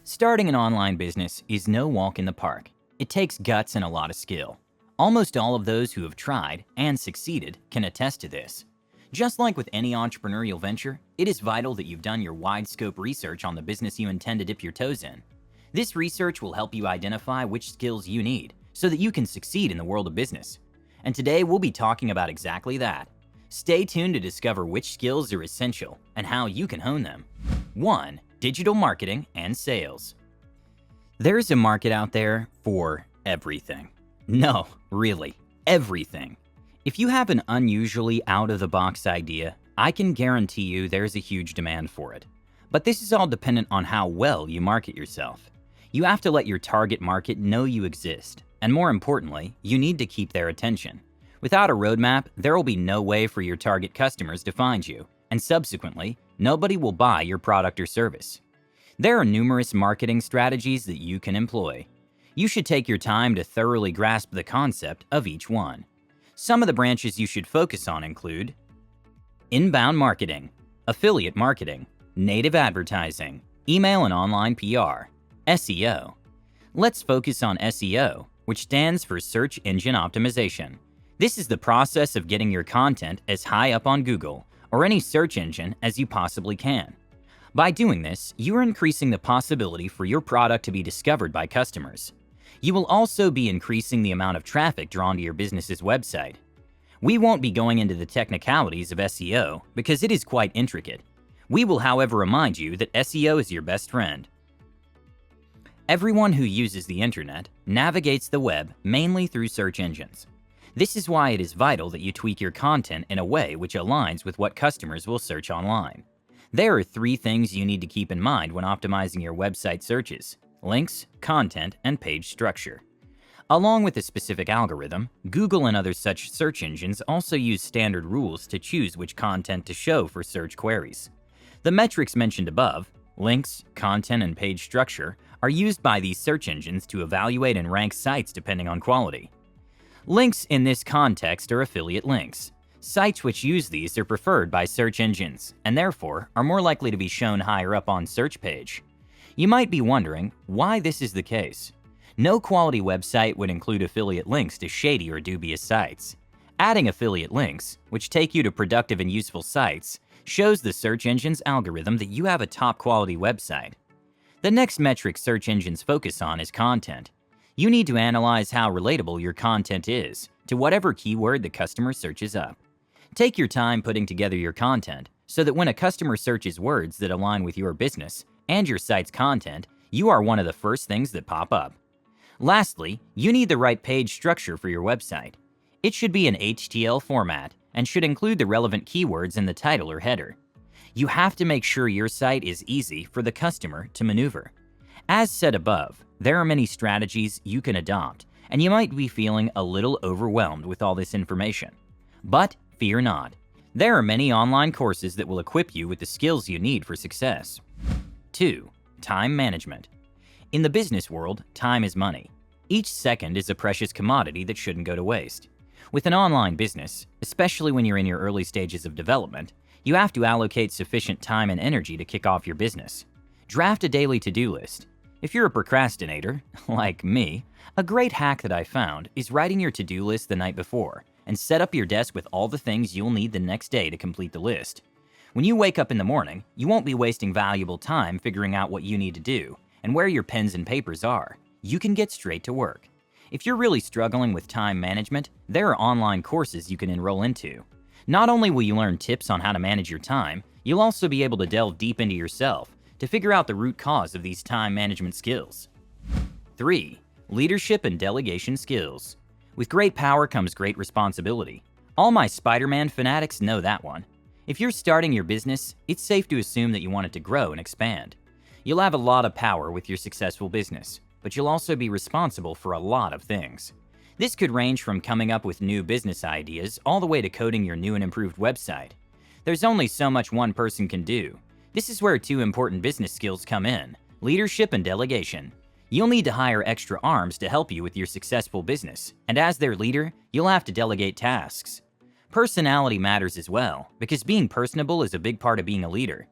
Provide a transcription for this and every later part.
Starting an online business is no walk in the park. It takes guts and a lot of skill. Almost all of those who have tried and succeeded can attest to this. Just like with any entrepreneurial venture, it is vital that you've done your wide scope research on the business you intend to dip your toes in. This research will help you identify which skills you need so that you can succeed in the world of business. And today we'll be talking about exactly that. Stay tuned to discover which skills are essential and how you can hone them. 1. Digital marketing and sales. There's a market out there for everything. No, really, everything. If you have an unusually out-of-the-box idea, I can guarantee you there's a huge demand for it. But this is all dependent on how well you market yourself. You have to let your target market know you exist, and more importantly, you need to keep their attention. Without a roadmap, there will be no way for your target customers to find you, and subsequently, nobody will buy your product or service. There are numerous marketing strategies that you can employ. You should take your time to thoroughly grasp the concept of each one. Some of the branches you should focus on include inbound marketing, affiliate marketing, native advertising, email and online PR, SEO. Let's focus on SEO, which stands for Search Engine Optimization. This is the process of getting your content as high up on Google or any search engine as you possibly can. By doing this, you are increasing the possibility for your product to be discovered by customers. You will also be increasing the amount of traffic drawn to your business's website. We won't be going into the technicalities of SEO because it is quite intricate. We will, however, remind you that SEO is your best friend. Everyone who uses the internet navigates the web mainly through search engines. This is why it is vital that you tweak your content in a way which aligns with what customers will search online. There are 3 things you need to keep in mind when optimizing your website searches: links, content, and page structure. Along with a specific algorithm, Google and other such search engines also use standard rules to choose which content to show for search queries. The metrics mentioned above, links, content, and page structure, are used by these search engines to evaluate and rank sites depending on quality. Links in this context are affiliate links. Sites which use these are preferred by search engines, and therefore are more likely to be shown higher up on search page. You might be wondering why this is the case. No quality website would include affiliate links to shady or dubious sites. Adding affiliate links, which take you to productive and useful sites, shows the search engine's algorithm that you have a top quality website. The next metric search engines focus on is content. You need to analyze how relatable your content is to whatever keyword the customer searches up. Take your time putting together your content so that when a customer searches words that align with your business and your site's content, you are one of the first things that pop up. Lastly, you need the right page structure for your website. It should be an HTML format and should include the relevant keywords in the title or header. You have to make sure your site is easy for the customer to maneuver. As said above, there are many strategies you can adopt, and you might be feeling a little overwhelmed with all this information. But fear not. There are many online courses that will equip you with the skills you need for success. 2. Time management. In the business world, time is money. Each second is a precious commodity that shouldn't go to waste. With an online business, especially when you're in your early stages of development, you have to allocate sufficient time and energy to kick off your business. Draft a daily to-do list. If you're a procrastinator, like me, a great hack that I found is writing your to-do list the night before and set up your desk with all the things you'll need the next day to complete the list. When you wake up in the morning, you won't be wasting valuable time figuring out what you need to do and where your pens and papers are. You can get straight to work. If you're really struggling with time management, there are online courses you can enroll into. Not only will you learn tips on how to manage your time, you'll also be able to delve deep into yourself to figure out the root cause of these time management skills. 3. Leadership and delegation skills. With great power comes great responsibility. All my Spider-Man fanatics know that one. If you're starting your business, it's safe to assume that you want it to grow and expand. You'll have a lot of power with your successful business, but you'll also be responsible for a lot of things. This could range from coming up with new business ideas all the way to coding your new and improved website. There's only so much one person can do. This is where 2 important business skills come in: leadership and delegation. You'll need to hire extra arms to help you with your successful business, and as their leader, you'll have to delegate tasks. Personality matters as well, because being personable is a big part of being a leader.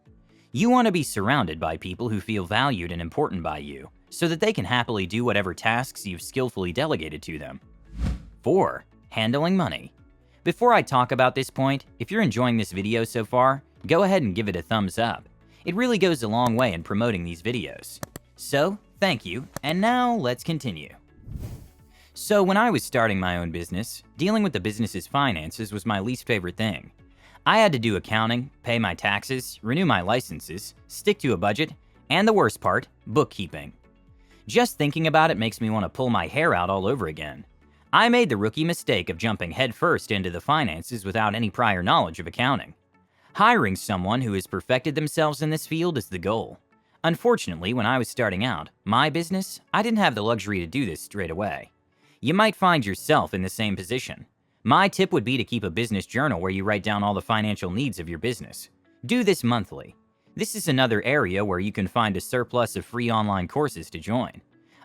You want to be surrounded by people who feel valued and important by you, so that they can happily do whatever tasks you've skillfully delegated to them. 4. Handling money. Before I talk about this point, if you're enjoying this video so far, go ahead and give it a thumbs up. It really goes a long way in promoting these videos. So, thank you, and now let's continue. So when I was starting my own business, dealing with the business's finances was my least favorite thing. I had to do accounting, pay my taxes, renew my licenses, stick to a budget, and the worst part, bookkeeping. Just thinking about it makes me want to pull my hair out all over again. I made the rookie mistake of jumping headfirst into the finances without any prior knowledge of accounting. Hiring someone who has perfected themselves in this field is the goal. Unfortunately, when I was starting out, my business, I didn't have the luxury to do this straight away. You might find yourself in the same position. My tip would be to keep a business journal where you write down all the financial needs of your business. Do this monthly. This is another area where you can find a surplus of free online courses to join.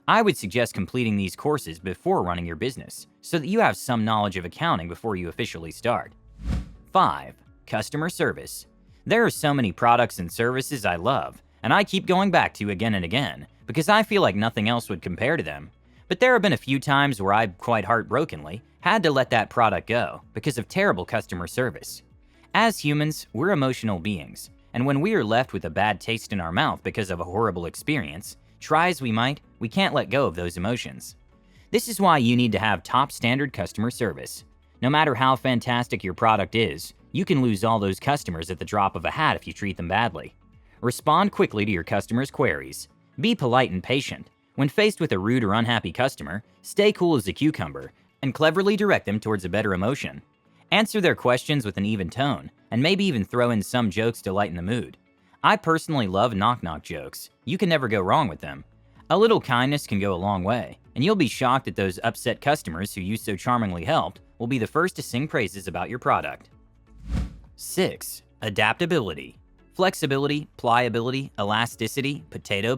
I would suggest completing these courses before running your business, so that you have some knowledge of accounting before you officially start. 5. Customer service. There are so many products and services I love, and I keep going back to again and again, because I feel like nothing else would compare to them. But there have been a few times where I, quite heartbrokenly, had to let that product go because of terrible customer service. As humans, we're emotional beings, and when we are left with a bad taste in our mouth because of a horrible experience, try as we might, we can't let go of those emotions. This is why you need to have top standard customer service. No matter how fantastic your product is, you can lose all those customers at the drop of a hat if you treat them badly. Respond quickly to your customers' queries. Be polite and patient. When faced with a rude or unhappy customer, stay cool as a cucumber and cleverly direct them towards a better emotion. Answer their questions with an even tone, and maybe even throw in some jokes to lighten the mood. I personally love knock-knock jokes. You can never go wrong with them. A little kindness can go a long way, and you'll be shocked that those upset customers who you so charmingly helped will be the first to sing praises about your product. 6. Adaptability. Flexibility, pliability, elasticity, potato.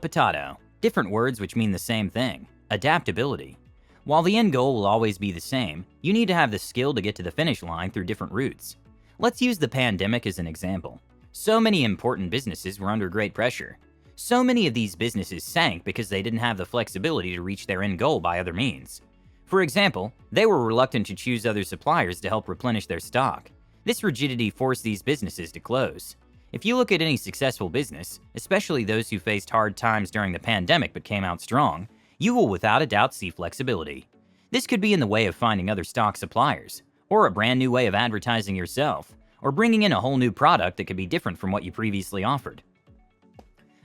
Different words which mean the same thing. Adaptability. While the end goal will always be the same, you need to have the skill to get to the finish line through different routes. Let's use the pandemic as an example. So many important businesses were under great pressure. So many of these businesses sank because they didn't have the flexibility to reach their end goal by other means. For example, they were reluctant to choose other suppliers to help replenish their stock. This rigidity forced these businesses to close. If you look at any successful business, especially those who faced hard times during the pandemic but came out strong, you will without a doubt see flexibility. This could be in the way of finding other stock suppliers, or a brand new way of advertising yourself, or bringing in a whole new product that could be different from what you previously offered.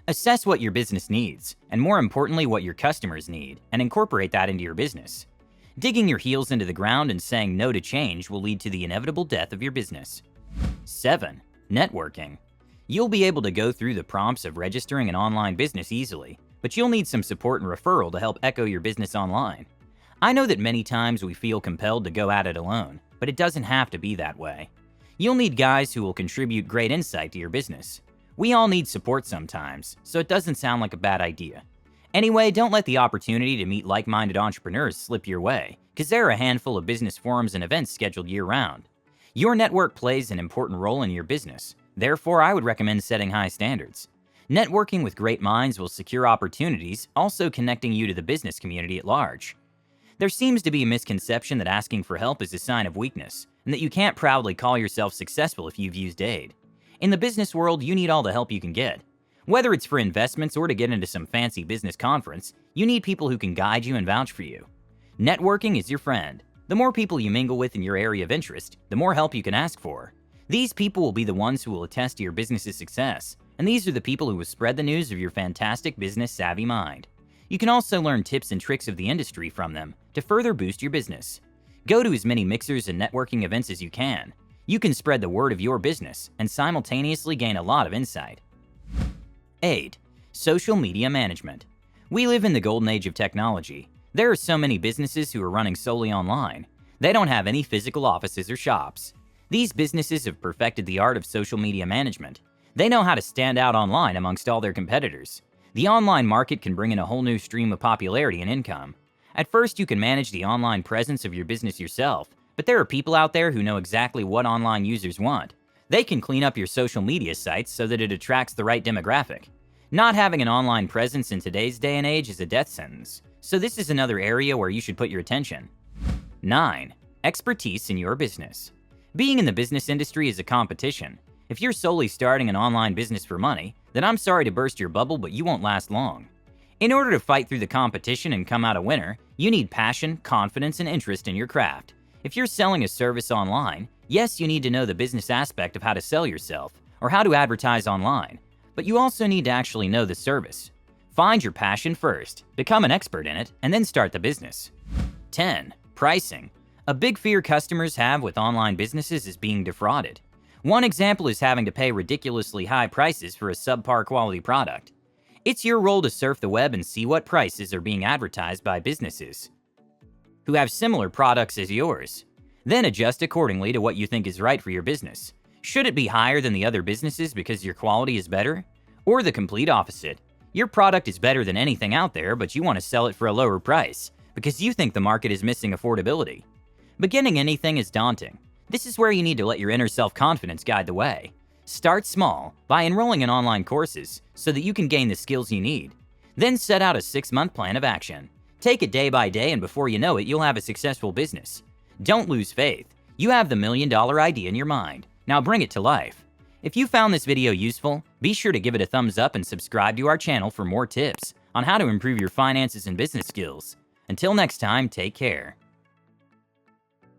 Assess what your business needs, and more importantly what your customers need, and incorporate that into your business. Digging your heels into the ground and saying no to change will lead to the inevitable death of your business. 7. Networking. You'll be able to go through the prompts of registering an online business easily, but you'll need some support and referral to help echo your business online. I know that many times we feel compelled to go at it alone, but it doesn't have to be that way. You'll need guys who will contribute great insight to your business. We all need support sometimes, so it doesn't sound like a bad idea. Anyway, don't let the opportunity to meet like-minded entrepreneurs slip your way, because there are a handful of business forums and events scheduled year-round. Your network plays an important role in your business. Therefore, I would recommend setting high standards. Networking with great minds will secure opportunities, also connecting you to the business community at large. There seems to be a misconception that asking for help is a sign of weakness, and that you can't proudly call yourself successful if you've used aid. In the business world, you need all the help you can get. Whether it's for investments or to get into some fancy business conference, you need people who can guide you and vouch for you. Networking is your friend. The more people you mingle with in your area of interest, the more help you can ask for. These people will be the ones who will attest to your business's success, and these are the people who will spread the news of your fantastic business-savvy mind. You can also learn tips and tricks of the industry from them to further boost your business. Go to as many mixers and networking events as you can. You can spread the word of your business and simultaneously gain a lot of insight. 8. Social media management. We live in the golden age of technology. There are so many businesses who are running solely online. They don't have any physical offices or shops. These businesses have perfected the art of social media management. They know how to stand out online amongst all their competitors. The online market can bring in a whole new stream of popularity and income. At first, you can manage the online presence of your business yourself, but there are people out there who know exactly what online users want. They can clean up your social media sites so that it attracts the right demographic. Not having an online presence in today's day and age is a death sentence, so this is another area where you should put your attention. 9. Expertise in your business. Being in the business industry is a competition. If you're solely starting an online business for money, then I'm sorry to burst your bubble, but you won't last long. In order to fight through the competition and come out a winner, you need passion, confidence, and interest in your craft. If you're selling a service online, yes, you need to know the business aspect of how to sell yourself or how to advertise online, but you also need to actually know the service. Find your passion first, become an expert in it, and then start the business. 10. Pricing. A big fear customers have with online businesses is being defrauded. One example is having to pay ridiculously high prices for a subpar quality product. It's your role to surf the web and see what prices are being advertised by businesses who have similar products as yours. Then adjust accordingly to what you think is right for your business. Should it be higher than the other businesses because your quality is better? Or the complete opposite? Your product is better than anything out there, but you want to sell it for a lower price because you think the market is missing affordability. Beginning anything is daunting. This is where you need to let your inner self-confidence guide the way. Start small by enrolling in online courses so that you can gain the skills you need. Then set out a 6-month plan of action. Take it day by day, and before you know it, you'll have a successful business. Don't lose faith. You have the $1 million idea in your mind. Now bring it to life. If you found this video useful, be sure to give it a thumbs up and subscribe to our channel for more tips on how to improve your finances and business skills. Until next time, take care.